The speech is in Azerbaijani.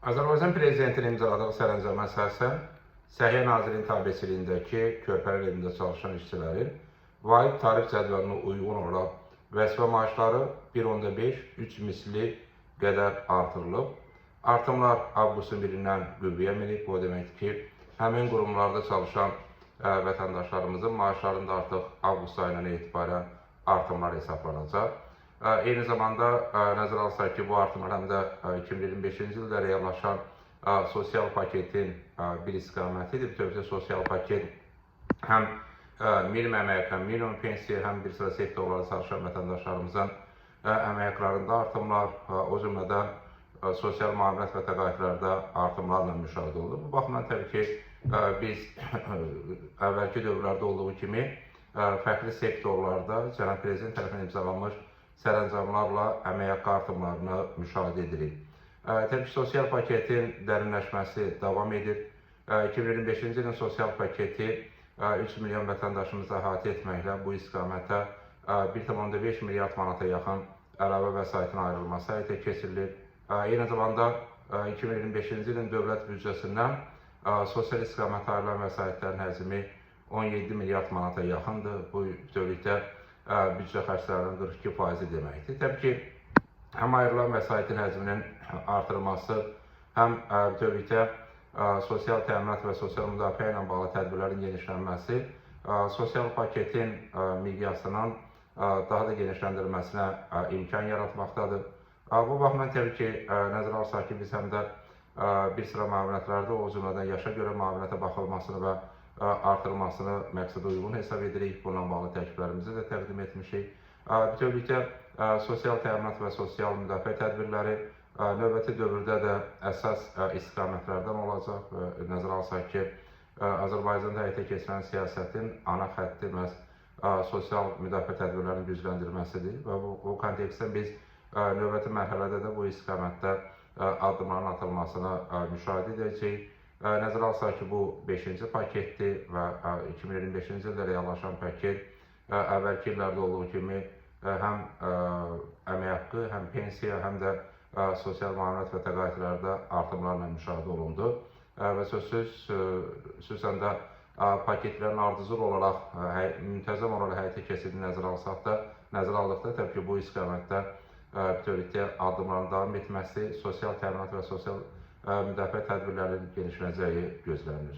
Azərbaycan Prezidentinin imzaladığı sərəncama əsasən Səhiyyə Nazirinin tabeçiliyindəki körpələr evində çalışan işçilərin vaid tarif cədvəlinə uyğun olaraq vəzifə maaşları 1.5-3 misli qədər artırılıb. Artımlar avqustun 1-dən qüvvəyə minib. Bu deməkdir ki, həmin qurumlarda çalışan vətəndaşlarımızın maaşlarında artıq avqust ayından etibarən artımlar hesablanacaq. Eyni zamanda nəzərə alsaq ki, bu artımlar həm də 2025-ci ildə reallaşan sosial paketin bir istiqamətidir. Bütövlükdə sosial paket həm minimum əmək, həm minimum pensiya, həm bir sıra sektorlarda çalışan vətəndaşlarımızın əmək haqlarında artımlar, o cümlədən sosial müavinət və təqaüdlərdə artımlarla müşahidə olunur. Bu baxımdan təbii ki, biz əvvəlki dövrlərdə olduğu kimi fərqli sektorlarda Cənab Prezident tərəfindən imzalanmış sərəncamlarla əmək haqqı artımlarını müşahidə edirik. Təbii ki, sosial paketin dərinləşməsi davam edir. 2025-ci ilin sosial paketi 3 milyon vətəndaşımızı əhatə etməklə bu istiqamətdə 1,5 milyard manata yaxın əlavə vəsaitin ayrılması həyata keçirilir. Eyni zamanda 2025-ci ilin dövlət büdcəsindən sosial istiqamətə ayrılan vəsaitlərin həcmi 17 milyard manata yaxındır. Bu bütövlükdə büdcə xərclərinin 42% deməkdir. Təbii ki, həm ayrılan vəsaitin həcminin artırılması, həm bütövlükdə sosial təminat və sosial müdafiə ilə bağlı tədbirlərin genişlənməsi, sosial paketin miqyasının daha da genişləndirilməsinə imkan yaratmaqdadır. Bu baxımdan təbii ki, nəzərə alsaq ki, biz həm də bir sıra müavinətlərdə, o cümlədən yaşa görə müavinətə baxılmasını və artırılmasını məqsədə uyğun hesab edirik. Bununla bağlı təkliflərimizi də təqdim etmişik. Bütövlükdə sosial təminat və sosial müdafiə tədbirləri növbəti dövrdə də əsas istiqamətlərdən olacaq. Nəzərə alsaq ki, Azərbaycanda həyata keçirilən siyasətin ana xətti məhz sosial müdafiə tədbirlərinin gücləndirilməsidir və bu kontekstdə biz növbəti mərhələdə də bu istiqamətdə addımların atılmasını müşahidə edəcəyik. Nəzərə alsaq ki, bu 5-ci paketdir və 2025-ci ildə reallaşan paket əvvəlki illərdə olduğu kimi həm əmək haqqı, həm pensiya, həm də sosial müavinət və təqaüdlərdə artımlarla müşahidə olundu. Və xüsusən də paketlərin ardıcıl olaraq, müntəzəm olaraq həyata keçirdiyini nəzərə aldıqda təbii ki, bu istiqamətdə bütövlükdə addımların davam etməsi, sosial təminat və sosial müdafiə tədbirlərinin genişlənəcəyi gözlənilir.